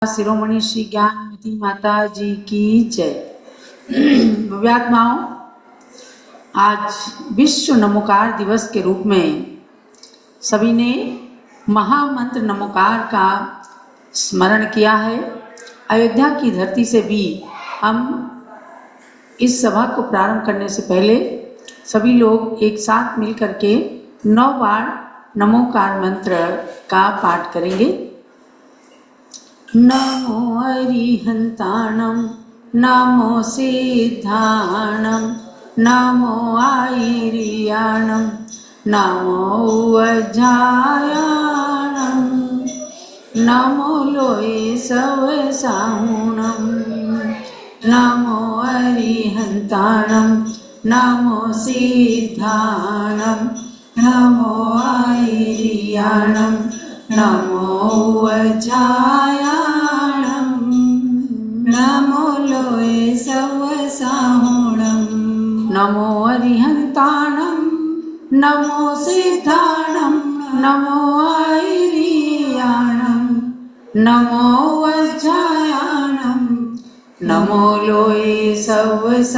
शिरोमणि श्री ज्ञानमती माता जी की जय। भव्यात्माओं, आज विश्व नमोकार दिवस के रूप में सभी ने महामंत्र नमोकार का स्मरण किया है। अयोध्या की धरती से भी हम इस सभा को प्रारंभ करने से पहले सभी लोग एक साथ मिलकर के 9 बार नमोकार मंत्र का पाठ करेंगे। नमो अरिहंताणं, नमो सिद्धाणं, नमो आयर्याणं, नमो वज्रायाणं, नमो लोये सवसाहुणं, नमो अरिहंताणं, नमो सिद्धाणं, नमो आयर्याणं, नमो वज्रायाणं, नमो लोये सवसाहुणं, नमो अरिहंताणं, नमो सिद्धाणं, नमो आयर्याणं, नमो वज्रायाणं, नमो लोये सवसाहुणं,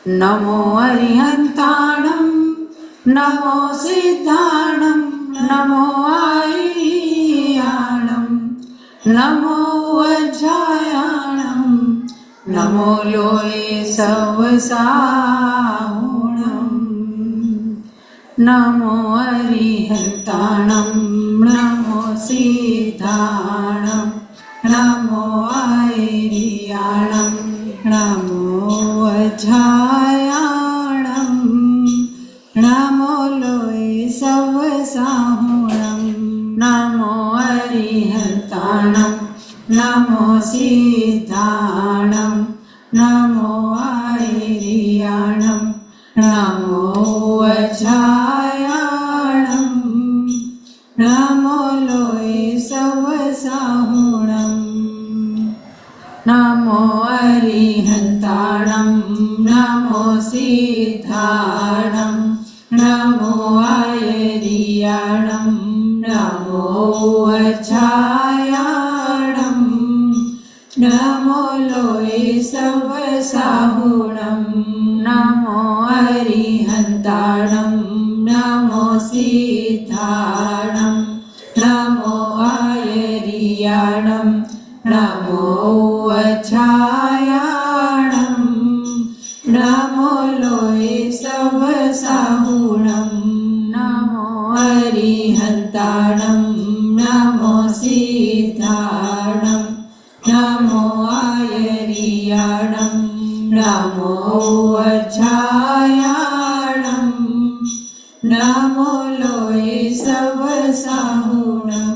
नमो अरिहंताणं, नमो सिद्धाणं, नमो आयर्याणं, नमो वज्रायाणं, नमो लोये सवसाहुणं, नमो अरिहंताणं, नमो सिद्धाणं, नमो आयर्याणं, नमो वज्रायाणं, नमो लोये सवसाहुणं, नमो अरिहंताणं, नमो सिद्धाणं, नमो आयर्याणं, नमो वज्रायाणं, नमो लोये सवसाहुणं, नमो अरिहंताणं, नमो सिद्धाणं, नमो आयर्याणं, नमो वज्रायाणं, नमो लोये सवसाहुणं, नमो अरिहंताणं, नमो सिद्धाणं, नमो आयर्याणं, नमो वज्रायाणं, नमो लोये सवसाहुणं, नमो अरिहंताणं, नमो सिद्धाणं, नमो आयर्याणं, नमो वज्रायाणं, नमो लोये सवसाहुणं।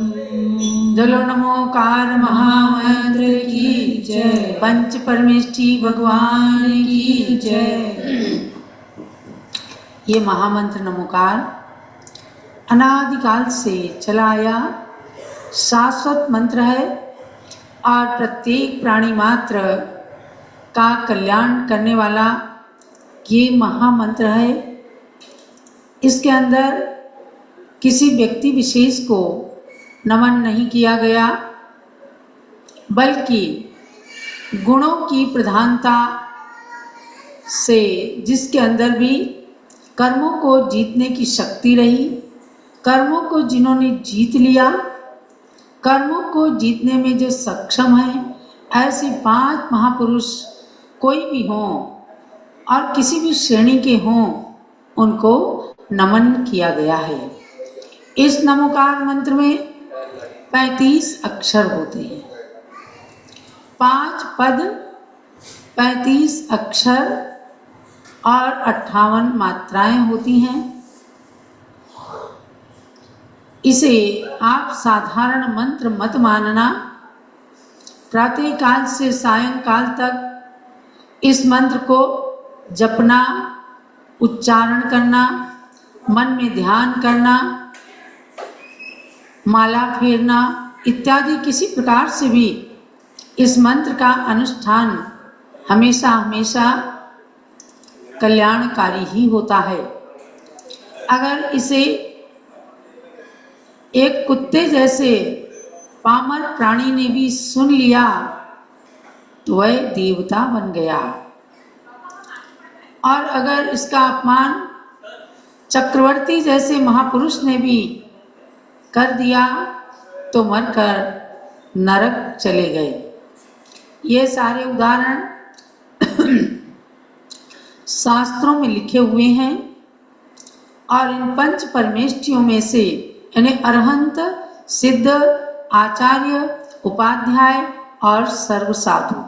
जलो नमोकार महामंत्र की जय। पंच परमेष्ठी भगवान की जय। ये महामंत्र नमोकार अनादिकाल से चला आया शाश्वत मंत्र है और प्रत्येक प्राणी मात्र का कल्याण करने वाला ये महामंत्र है। इसके अंदर किसी व्यक्ति विशेष को नमन नहीं किया गया, बल्कि गुणों की प्रधानता से जिसके अंदर भी कर्मों को जीतने की शक्ति रही, कर्मों को जिन्होंने जीत लिया, कर्मों को जीतने में जो सक्षम है, ऐसे 5 महापुरुष कोई भी हों और किसी भी श्रेणी के हों, उनको नमन किया गया है। इस नमोकार मंत्र में 35 अक्षर होते हैं, 5 पद, 35 अक्षर और 58 मात्राएं होती हैं। इसे आप साधारण मंत्र मत मानना। प्रातःकाल से सायंकाल तक इस मंत्र को जपना, उच्चारण करना, मन में ध्यान करना, माला फेरना इत्यादि किसी प्रकार से भी इस मंत्र का अनुष्ठान हमेशा हमेशा कल्याणकारी ही होता है। अगर इसे एक कुत्ते जैसे पामर प्राणी ने भी सुन लिया तो वह देवता बन गया। और अगर इसका अपमान चक्रवर्ती जैसे महापुरुष ने भी कर दिया तो मरकर नरक चले गए। ये सारे उदाहरण शास्त्रों में लिखे हुए हैं। और इन पंच परमेष्ठियों में से यानी अरहंत, सिद्ध, आचार्य, उपाध्याय और सर्वसाधु,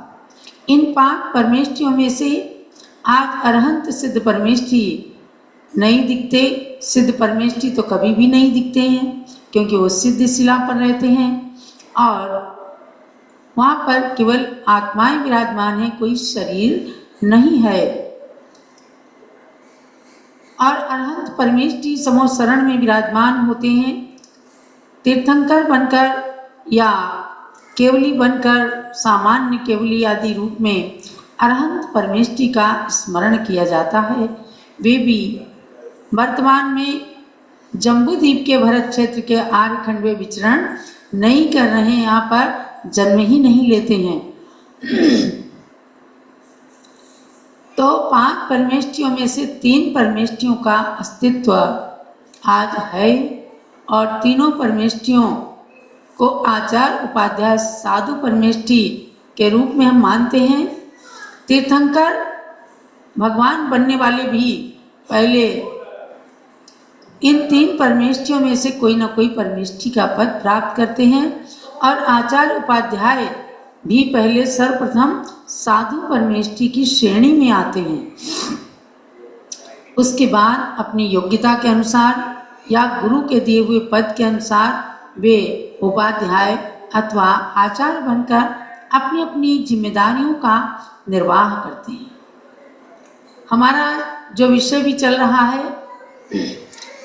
इन 5 परमेष्ठियों में से आज अरहंत सिद्ध परमेष्ठी नहीं दिखते। सिद्ध परमेष्ठी तो कभी भी नहीं दिखते हैं क्योंकि वो सिद्ध शिला पर रहते हैं और वहाँ पर केवल आत्माएं विराजमान है, कोई शरीर नहीं है। और अरहंत परमेष्ठी समूह शरण में विराजमान होते हैं। तीर्थंकर बनकर या केवली बनकर, सामान्य केवली आदि रूप में अरहंत परमेष्ठी का स्मरण किया जाता है। वे भी वर्तमान में जम्बूद्वीप के भरत क्षेत्र के आर्यखंड में विचरण नहीं कर रहे हैं, यहाँ पर जन्म ही नहीं लेते हैं। तो 5 परमेष्ठियों में से 3 परमेष्ठियों का अस्तित्व आज है और तीनों परमेष्ठियों को आचार्य, उपाध्याय, साधु परमेष्ठी के रूप में हम मानते हैं। तीर्थंकर भगवान बनने वाले भी पहले इन 3 परमेष्ठियों में से कोई न कोई परमेष्ठी का पद प्राप्त करते हैं और आचार्य, उपाध्याय भी पहले सर्वप्रथम साधु परमेष्ठी की श्रेणी में आते हैं। उसके बाद अपनी योग्यता के अनुसार या गुरु के दिए हुए पद के अनुसार वे उपाध्याय अथवा आचार्य बनकर अपनी अपनी जिम्मेदारियों का निर्वाह करते हैं। हमारा जो विषय भी चल रहा है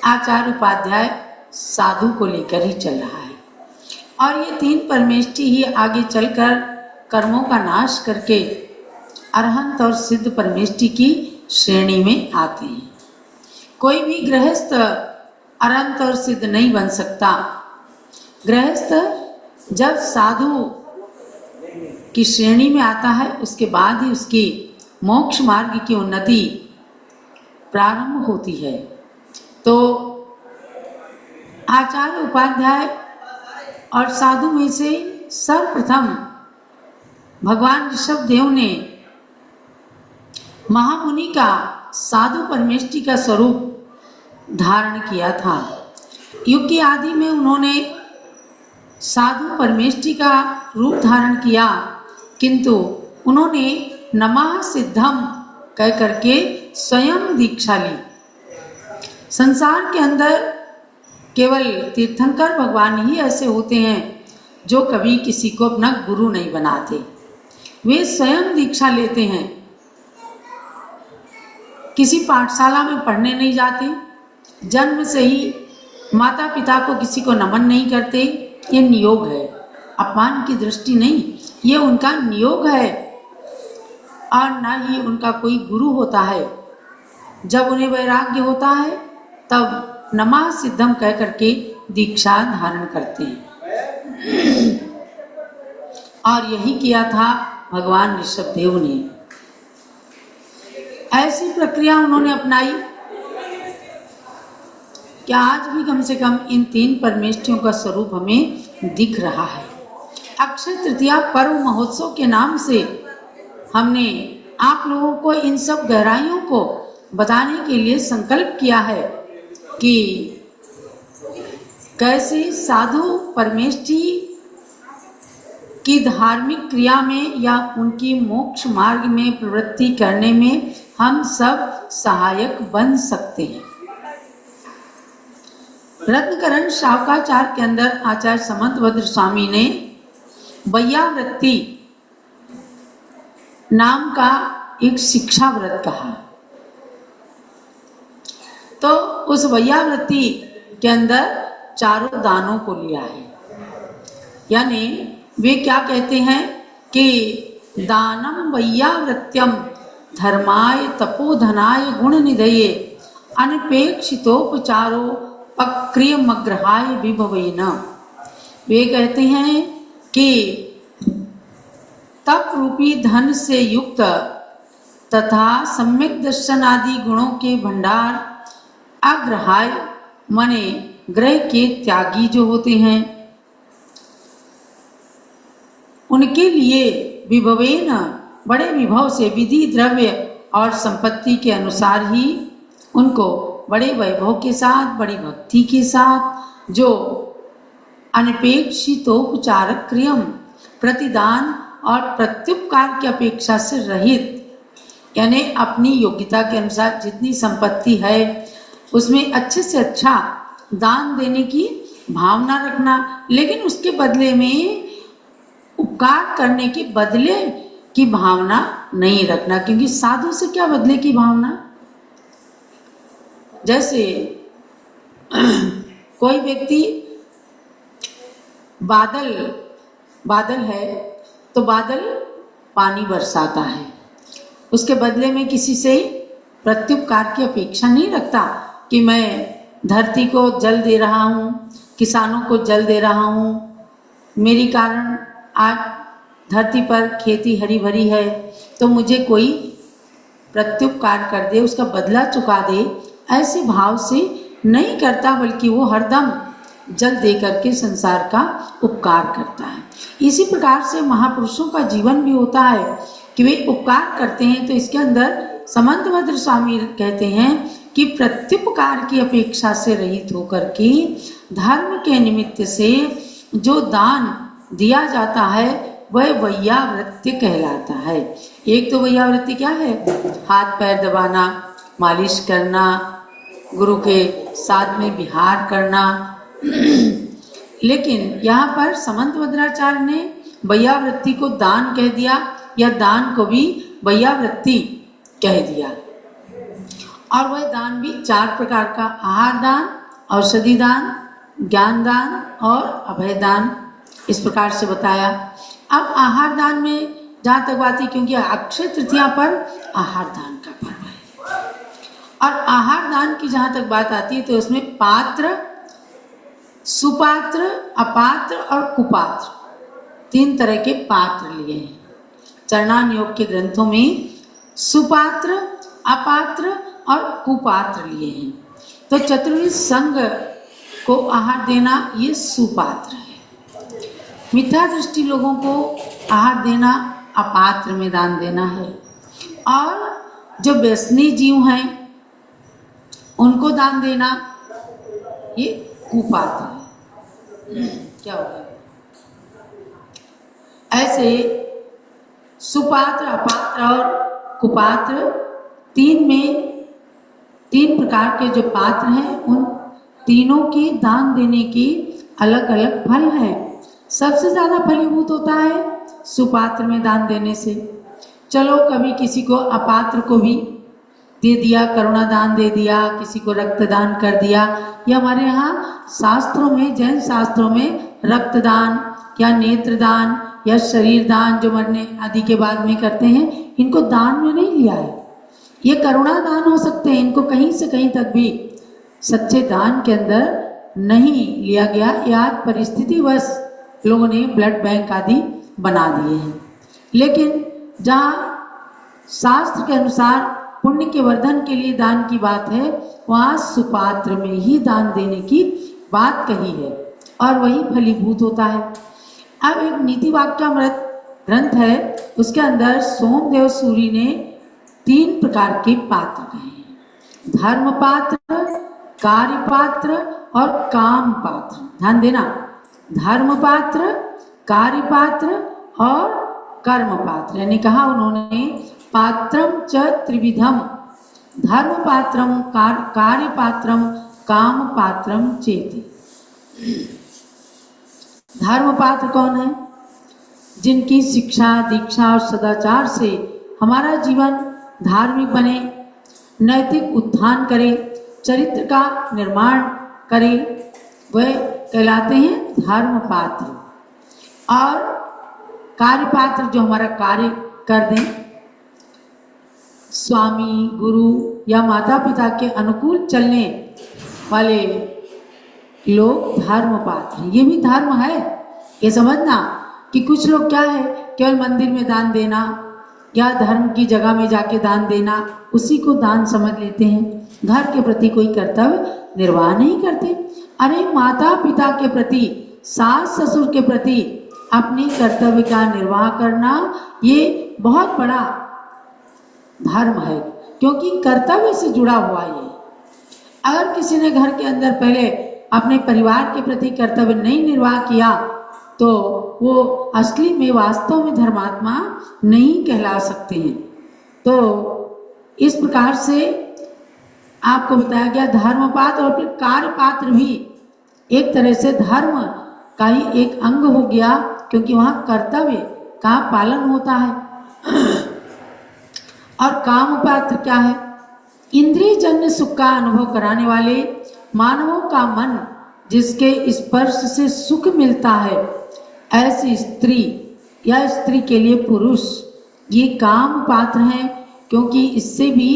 आचार्य, उपाध्याय, साधु को लेकर ही चल रहा है और ये 3 परमेष्ठी ही आगे चलकर कर्मों का नाश करके अरहंत और सिद्ध परमेष्ठी की श्रेणी में आते हैं। कोई भी गृहस्थ अरहंत और सिद्ध नहीं बन सकता। गृहस्थ जब साधु की श्रेणी में आता है उसके बाद ही उसकी मोक्ष मार्ग की उन्नति प्रारंभ होती है। तो आचार्य, उपाध्याय और साधु में से सर्वप्रथम भगवान ऋषभदेव ने महामुनि का साधु परमेष्ठी का स्वरूप धारण किया था। युग की आदि में उन्होंने साधु परमेष्ठी का रूप धारण किया, किंतु उन्होंने नमः सिद्धम कह करके स्वयं दीक्षा ली। संसार के अंदर केवल तीर्थंकर भगवान ही ऐसे होते हैं जो कभी किसी को अपना गुरु नहीं बनाते। वे स्वयं दीक्षा लेते हैं, किसी पाठशाला में पढ़ने नहीं जाते, जन्म से ही माता पिता को किसी को नमन नहीं करते। ये नियोग है, अपमान की दृष्टि नहीं, ये उनका नियोग है और ना ही उनका कोई गुरु होता है। जब उन्हें वैराग्य होता है तब नमः सिद्धम कह करके दीक्षा धारण करते हैं और यही किया था भगवान ऋषभदेव ने। ऐसी प्रक्रिया उन्होंने अपनाई कि आज भी कम से कम इन 3 परमेष्ठियों का स्वरूप हमें दिख रहा है। अक्षय तृतीया पर्व महोत्सव के नाम से हमने आप लोगों को इन सब गहराइयों को बताने के लिए संकल्प किया है कि कैसे साधु परमेष्ठी की धार्मिक क्रिया में या उनकी मोक्ष मार्ग में प्रवृत्ति करने में हम सब सहायक बन सकते हैं। रत्नकरण शावकाचार के अंदर आचार्य समंतभद्र स्वामी ने वैयावृत्ति नाम का एक शिक्षा व्रत कहा। तो उस वैयावृत्ति के अंदर चारों दानों को लिया है, यानी वे क्या कहते हैं कि दानम वैयावृत्यम धर्माय तपोधनाय गुण निधये अनपेक्षितोपचारो पक्रियमग्रहाय विभवेन। वे कहते हैं कि तप रूपी धन से युक्त तथा सम्यक दर्शन आदि गुणों के भंडार अग्रहाय माने ग्रह के त्यागी जो होते हैं, उनके लिए विभवेन बड़े विभव से विधि द्रव्य और संपत्ति के अनुसार ही उनको बड़े वैभव के साथ, बड़ी भक्ति के साथ, जो अनपेक्षितोपचारक क्रियम प्रतिदान और प्रत्युपकार की अपेक्षा से रहित, यानी अपनी योग्यता के अनुसार जितनी संपत्ति है उसमें अच्छे से अच्छा दान देने की भावना रखना, लेकिन उसके बदले में उपकार करने के बदले की भावना नहीं रखना, क्योंकि साधु से क्या बदले की भावना। जैसे कोई व्यक्ति बादल है तो बादल पानी बरसाता है, उसके बदले में किसी से प्रत्युपकार की अपेक्षा नहीं रखता कि मैं धरती को जल दे रहा हूँ, किसानों को जल दे रहा हूँ, मेरी कारण आज धरती पर खेती हरी भरी है, तो मुझे कोई प्रत्युपकार कर दे, उसका बदला चुका दे, ऐसे भाव से नहीं करता, बल्कि वो हरदम जल दे करके संसार का उपकार करता है। इसी प्रकार से महापुरुषों का जीवन भी होता है कि वे उपकार करते हैं। तो इसके अंदर समंतभद्र स्वामी कहते हैं कि प्रत्युपकार की अपेक्षा से रहित होकर के धर्म के निमित्त से जो दान दिया जाता है वह वैयावृत्ति कहलाता है। एक तो वैयावृत्ति क्या है? हाथ पैर दबाना, मालिश करना, गुरु के साथ में विहार करना। लेकिन यहाँ पर समंतभद्राचार्य ने वैयावृत्ति को दान कह दिया, या दान को भी वैयावृत्ति कह दिया। और वह दान भी 4 प्रकार का, आहार दान, औषधि दान, ज्ञान दान और अभय दान, इस प्रकार से बताया। अब आहार दान में जहाँ तक बात है, क्योंकि अक्षय तृतीया पर आहार दान का पर्व है, और आहार दान की जहाँ तक बात आती है तो उसमें पात्र, सुपात्र, अपात्र और कुपात्र 3 तरह के पात्र लिए हैं। चरणान योग के ग्रंथों में सुपात्र, अपात्र और कुपात्र लिए हैं। तो चतुर्विध संघ को आहार देना ये सुपात्र है। मिथ्या दृष्टि लोगों को आहार देना अपात्र में दान देना है, और जो व्यसनी जीव हैं उनको दान देना ये कुपात्र है। क्या होगा? ऐसे सुपात्र, अपात्र और कुपात्र 3 प्रकार के जो पात्र हैं, उन तीनों के दान देने की अलग अलग फल है। सबसे ज़्यादा फलीभूत होता है सुपात्र में दान देने से। चलो कभी किसी को अपात्र को भी दे दिया, करुणा दान दे दिया, किसी को रक्तदान कर दिया। ये हमारे यहाँ शास्त्रों में, जैन शास्त्रों में रक्तदान या नेत्रदान या शरीर दान जो मरने आदि के बाद में करते हैं, इनको दान में नहीं लिया है। ये करुणा दान हो सकते हैं, इनको कहीं से कहीं तक भी सच्चे दान के अंदर नहीं लिया गया, या परिस्थितिवश लोगों ने ब्लड बैंक आदि बना दिए हैं। लेकिन जहाँ शास्त्र के अनुसार पुण्य के वर्धन के लिए दान की बात है, वहाँ सुपात्र में ही दान देने की बात कही है, और वही फलीभूत होता है। अब एक नीति वाक्यामृत ग्रंथ है, उसके अंदर सोमदेव सूरी ने 3 प्रकार के पात्र कहे हैं: धर्म पात्र, कार्य पात्र और काम पात्र। ध्यान देना, धर्म पात्र, कार्य पात्र और कर्म पात्र। यानी कहा उन्होंने पात्रम च त्रिविधम, धर्म पात्रम, कार्य पात्रम, काम पात्रम चेति। धर्म पात्र कौन है? जिनकी शिक्षा, दीक्षा और सदाचार से हमारा जीवन धार्मिक बने, नैतिक उत्थान करे, चरित्र का निर्माण करे, वह कहलाते हैं धर्म पात्र। और कार्य पात्र जो हमारा कार्य कर दें, स्वामी, गुरु या माता पिता के अनुकूल चलने वाले लोग धर्म पात्र, ये भी धर्म है। ये समझना कि कुछ लोग क्या है, केवल मंदिर में दान देना या धर्म की जगह में जाके दान देना, उसी को दान समझ लेते हैं, घर के प्रति कोई कर्तव्य निर्वाह नहीं करते। अरे माता पिता के प्रति, सास ससुर के प्रति अपनी कर्तव्य का निर्वाह करना, ये बहुत बड़ा धर्म है, क्योंकि कर्तव्य से जुड़ा हुआ ये। अगर किसी ने घर के अंदर पहले अपने परिवार के प्रति कर्तव्य नहीं निर्वाह किया तो वो असली में वास्तव में धर्मात्मा नहीं कहला सकते हैं। तो इस प्रकार से आपको बताया गया धर्म पात्र, और फिर कार्य पात्र भी एक तरह से धर्म का ही एक अंग हो गया, क्योंकि वहाँ कर्तव्य का पालन होता है। और काम पात्र क्या है? इंद्रिय जन्य सुख का अनुभव कराने वाले मानवों का मन जिसके स्पर्श से सुख मिलता है, ऐसी स्त्री या स्त्री के लिए पुरुष ये काम पात्र हैं, क्योंकि इससे भी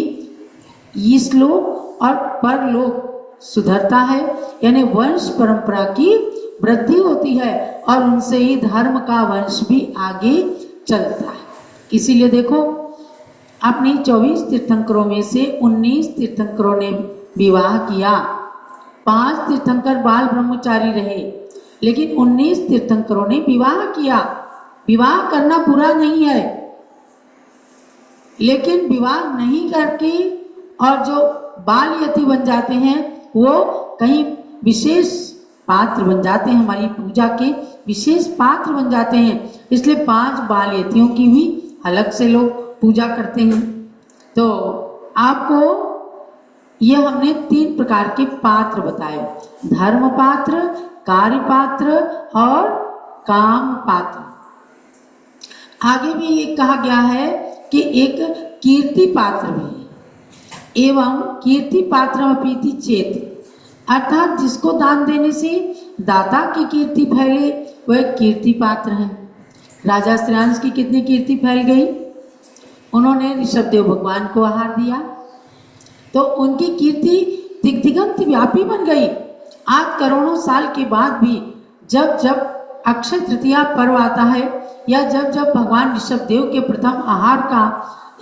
इहलोक और परलोक सुधरता है, यानी वंश परंपरा की वृद्धि होती है और उनसे ही धर्म का वंश भी आगे चलता है। इसीलिए देखो, अपने 24 तीर्थंकरों में से 19 तीर्थंकरों ने विवाह किया, 5 तीर्थंकर बाल ब्रह्मचारी रहे, लेकिन 19 तीर्थंकरों ने विवाह किया। विवाह करना बुरा नहीं है, लेकिन विवाह नहीं करके और जो बाल यति बन जाते हैं वो कहीं विशेष पात्र बन जाते हैं, हमारी पूजा के विशेष पात्र बन जाते हैं। इसलिए 5 बाल यतियों की भी अलग से लोग पूजा करते हैं। तो आपको ये हमने 3 प्रकार के पात्र बताए, धर्म पात्र, कार्य पात्र और काम पात्र। आगे भी ये कहा गया है कि एक कीर्ति पात्र भी है। एवं कीर्ति पात्र अपीति चेत, अर्थात जिसको दान देने से दाता की कीर्ति फैले वह कीर्ति पात्र है। राजा श्रेयांश की कितनी कीर्ति फैल गई? उन्होंने ऋषभदेव भगवान को आहार दिया तो उनकी कीर्ति दिग्दिगंत व्यापी बन गई। आज करोड़ों साल के बाद भी जब जब अक्षय तृतीया पर्व आता है या जब जब भगवान ऋषभदेव के प्रथम आहार का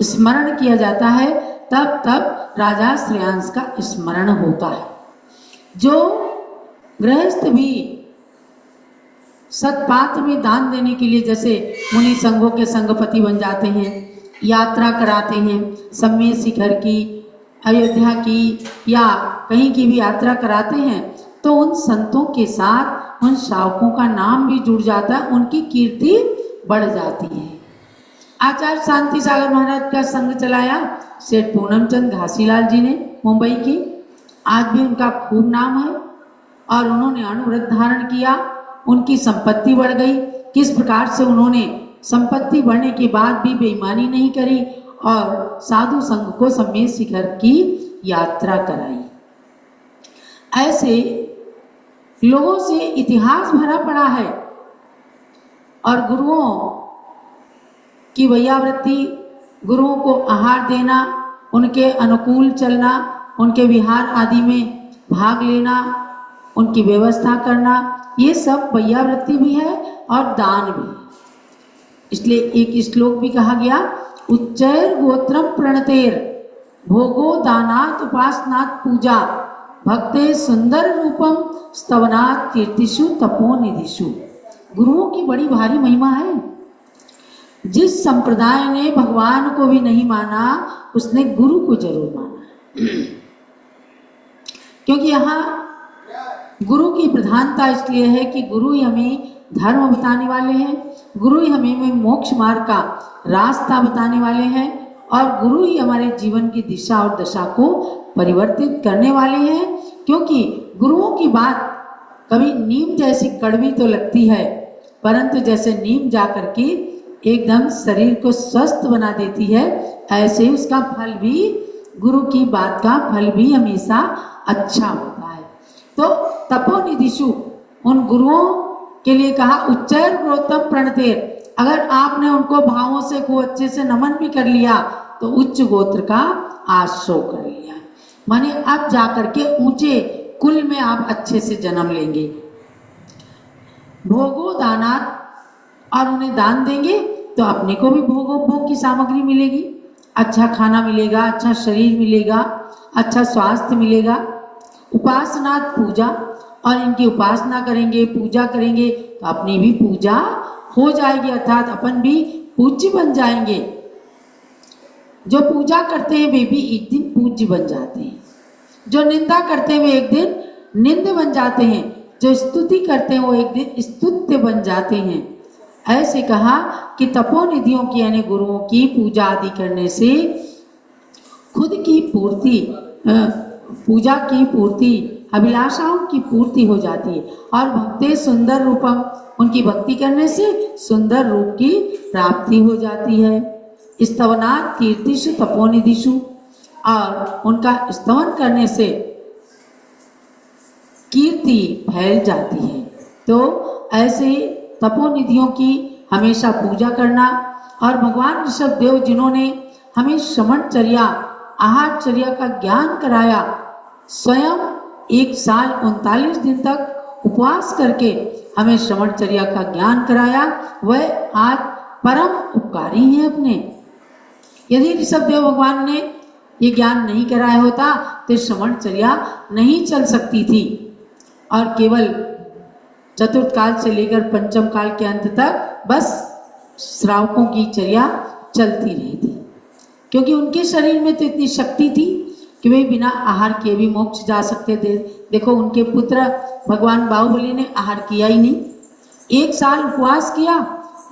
स्मरण किया जाता है, तब तब राजा श्रेयांश का स्मरण होता है। जो गृहस्थ भी सत्पात्र में दान देने के लिए जैसे मुनि संघों के संगपति बन जाते हैं, यात्रा कराते हैं, सम्मेद शिखर की, अयोध्या की या कहीं की भी यात्रा कराते हैं, तो उन संतों के साथ उन श्रावकों का नाम भी जुड़ जाता है, उनकी कीर्ति बढ़ जाती है। आचार्य शांति सागर महाराज का संघ चलाया सेठ पूनमचंद घासीलाल जी ने मुंबई की, आज भी उनका खूब नाम है और उन्होंने अणुव्रत धारण किया, उनकी संपत्ति बढ़ गई। किस प्रकार से उन्होंने संपत्ति बढ़ने के बाद भी बेईमानी नहीं करी और साधु संघ को सम्मेद शिखर की यात्रा कराई। ऐसे लोगों से इतिहास भरा पड़ा है और गुरुओं की वैयावृत्ति, गुरुओं को आहार देना, उनके अनुकूल चलना, उनके विहार आदि में भाग लेना, उनकी व्यवस्था करना, ये सब वैयावृत्ति भी है और दान भी है। इसलिए एक श्लोक भी कहा गया, उच्चैर गोत्रम प्रणतेर भोगो दानात् उपासनात् पूजा भक्ते सुंदर रूपम स्तवनात् कीर्तिषु तपो निधिषु। गुरुओं की बड़ी भारी महिमा है। जिस संप्रदाय ने भगवान को भी नहीं माना उसने गुरु को जरूर माना, क्योंकि यहाँ गुरु की प्रधानता इसलिए है कि गुरु ही हमें धर्म बताने वाले हैं, गुरु ही हमें मोक्ष मार्ग का रास्ता बताने वाले हैं और गुरु ही हमारे जीवन की दिशा और दशा को परिवर्तित करने वाले हैं। क्योंकि गुरुओं की बात कभी नीम जैसी कड़वी तो लगती है, परंतु जैसे नीम जा करके एकदम शरीर को स्वस्थ बना देती है, ऐसे उसका फल भी, गुरु की बात का फल भी हमेशा अच्छा होता है। तो तपोनिधिषु, उन गुरुओं के लिए कहा उच्चैर गोत्रम प्रणतेर। अगर आपने उनको भावों से को अच्छे से नमन भी कर लिया तो उच्च गोत्र का आश्रय कर लिया, माने अब जाकर के ऊंचे कुल में आप अच्छे से जन्म लेंगे। भोगो दानात, और उन्हें दान देंगे तो अपने को भी भोग की सामग्री मिलेगी, अच्छा खाना मिलेगा, अच्छा शरीर मिलेगा, अच्छा स्वास्थ्य मिलेगा। उपासनात, पूजा, और इनकी उपासना करेंगे, पूजा करेंगे तो अपनी भी पूजा हो जाएगी, अर्थात अपन भी पूज्य बन जाएंगे। जो पूजा करते हैं वे भी एक दिन पूज्य बन जाते हैं, जो निंदा करते हैं वे एक दिन निंद बन जाते हैं, जो स्तुति करते हैं वो एक दिन स्तुत्य बन जाते हैं। ऐसे कहा कि तपोनिधियों की यानी गुरुओं की पूजा आदि करने से खुद की पूर्ति, पूजा की पूर्ति, अभिलाषाओं की पूर्ति हो जाती है। और भक्ते सुंदर रूपम, उनकी भक्ति करने से सुंदर रूप की प्राप्ति हो जाती है। स्तवनात् कीर्तिषु तपोनिधिषु, और उनका स्तवन करने से कीर्ति फैल जाती है। तो ऐसे तपोनिधियों की हमेशा पूजा करना। और भगवान ऋषभदेव जिन्होंने हमें श्रमणचर्या, आहारचर्या का ज्ञान कराया, स्वयं 1 साल 39 दिन तक उपवास करके हमें श्रमणचर्या का ज्ञान कराया, वह आज परम उपकारी हैं अपने। यदि ऋषभदेव भगवान ने ये ज्ञान नहीं कराया होता तो श्रमणचर्या नहीं चल सकती थी, और केवल चतुर्थ काल से लेकर पंचम काल के अंत तक बस श्रावकों की चर्या चलती रही थी, क्योंकि उनके शरीर में तो इतनी शक्ति थी कि वे बिना आहार किए भी मोक्ष जा सकते थे। देखो उनके पुत्र भगवान बाहुबली ने आहार किया ही नहीं, 1 साल उपवास किया,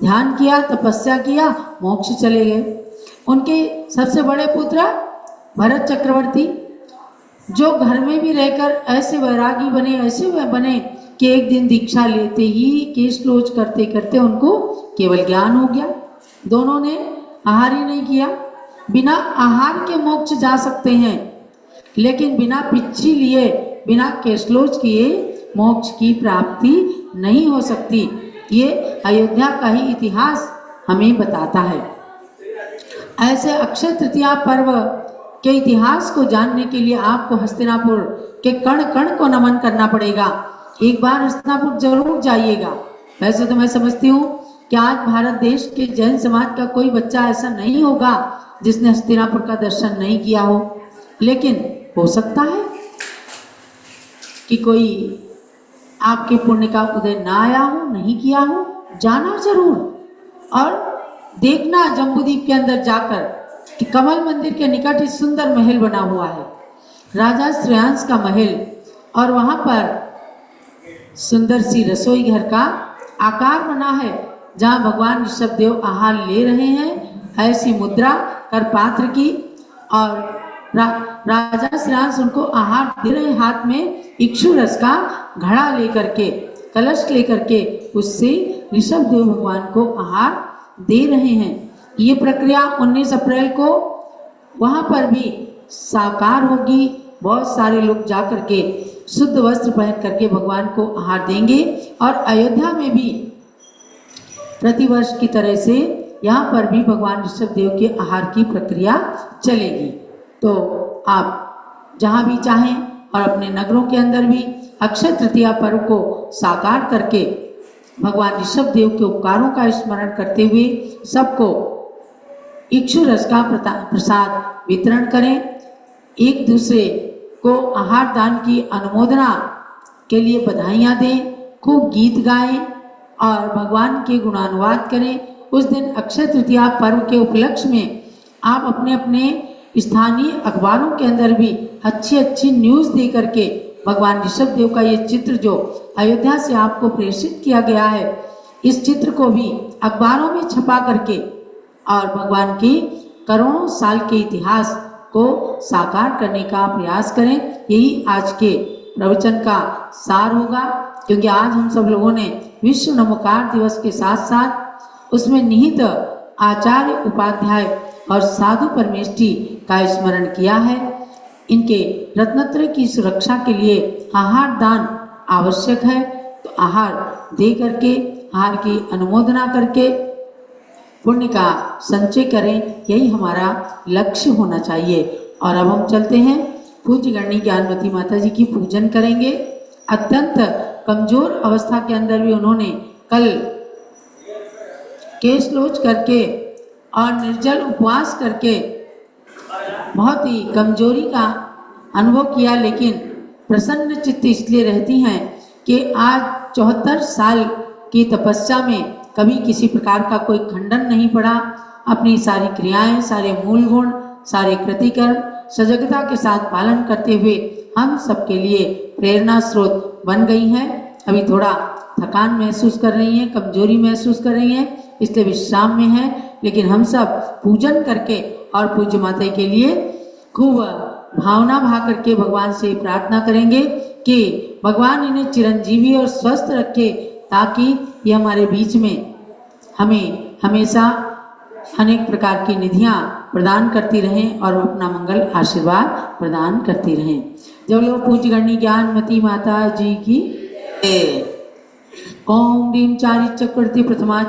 ध्यान किया, तपस्या किया, मोक्ष चले गए। उनके सबसे बड़े पुत्र भरत चक्रवर्ती, जो घर में भी रहकर ऐसे वैरागी बने, ऐसे बने कि एक दिन दीक्षा लेते ही केशलोच करते करते उनको केवल ज्ञान हो गया। दोनों ने आहार ही नहीं किया। बिना आहार के मोक्ष जा सकते हैं, लेकिन बिना पिच्छी लिए, बिना केशलोच किए मोक्ष की प्राप्ति नहीं हो सकती। ये अयोध्या का ही इतिहास हमें बताता है। ऐसे अक्षय तृतीया पर्व के इतिहास को जानने के लिए आपको हस्तिनापुर के कण कण को नमन करना पड़ेगा। एक बार हस्तिनापुर जरूर जाइएगा। वैसे तो मैं समझती हूँ कि आज भारत देश के जैन समाज का कोई बच्चा ऐसा नहीं होगा जिसने हस्तिनापुर का दर्शन नहीं किया हो, लेकिन हो सकता है कि कोई आपके पुण्य का उदय ना आया हो, नहीं किया हो। जाना जरूर और देखना जम्बूद्वीप के अंदर जाकर कि कमल मंदिर के निकट एक सुंदर महल बना हुआ है, राजा श्रेयांश का महल, और वहाँ पर सुंदर सी रसोई घर का आकार बना है जहाँ भगवान ऋषभदेव आहार ले रहे हैं, ऐसी मुद्रा कर पात्र की, और राजा श्रेयांश उनको आहार दे रहे, हाथ में इक्षु रस का घड़ा लेकर के, कलश लेकर के उससे ऋषभदेव भगवान को आहार दे रहे हैं। ये प्रक्रिया 19 अप्रैल को वहाँ पर भी साकार होगी। बहुत सारे लोग जाकर के शुद्ध वस्त्र पहन करके भगवान को आहार देंगे, और अयोध्या में भी प्रतिवर्ष की तरह से यहाँ पर भी भगवान ऋषभदेव के आहार की प्रक्रिया चलेगी। तो आप जहाँ भी चाहें और अपने नगरों के अंदर भी अक्षय तृतीया पर्व को साकार करके भगवान ऋषभदेव के उपकारों का स्मरण करते हुए सबको इक्षु रस का प्रसाद वितरण करें। एक दूसरे को आहार दान की अनुमोदना के लिए बधाइयाँ दें, खूब गीत गाएं और भगवान के गुणानुवाद करें। उस दिन अक्षय तृतीया पर्व के उपलक्ष्य में आप अपने अपने स्थानीय अखबारों के अंदर भी अच्छी अच्छी न्यूज़ दे करके भगवान ऋषभदेव का ये चित्र जो अयोध्या से आपको प्रेषित किया गया है, इस चित्र को भी अखबारों में छपा करके और भगवान के करोड़ों साल के इतिहास को साकार करने का प्रयास करें। यही आज के प्रवचन का सार होगा, क्योंकि आज हम सब लोगों ने विश्व नमोकार दिवस के साथ साथ उसमें निहित आचार्य उपाध्याय और साधु परमेष्ठी का स्मरण किया है। इनके रत्नत्रय की सुरक्षा के लिए आहार दान आवश्यक है, तो आहार दे करके, आहार की अनुमोदना करके पुण्य का संचय करें, यही हमारा लक्ष्य होना चाहिए। और अब हम चलते हैं पूज्य गणनी ज्ञानवती माता जी की पूजन करेंगे। अत्यंत कमजोर अवस्था के अंदर भी उन्होंने कल केश लोच करके और निर्जल उपवास करके बहुत ही कमजोरी का अनुभव किया, लेकिन प्रसन्न चित्त इसलिए रहती हैं कि आज 74 साल की तपस्या में कभी किसी प्रकार का कोई खंडन नहीं पड़ा। अपनी सारी क्रियाएं, सारे मूल गुण, सारे कृतिकर्म सजगता के साथ पालन करते हुए हम सबके लिए प्रेरणा स्रोत बन गई हैं। अभी थोड़ा थकान महसूस कर रही हैं, कमजोरी महसूस कर रही हैं, इसलिए विश्राम में हैं, लेकिन हम सब पूजन करके और पूज्य माता के लिए खूब भावना भा करके भगवान से प्रार्थना करेंगे कि भगवान इन्हें चिरंजीवी और स्वस्थ रखे, ताकि ये हमारे बीच में हमें हमेशा अनेक प्रकार की निधियां प्रदान करती रहें और अपना मंगल आशीर्वाद प्रदान करती रहें। जब लोग पूज्य गणनी ज्ञानमती माता जी की ओम ह्रीं चारि चक्रवर्ती प्रथमा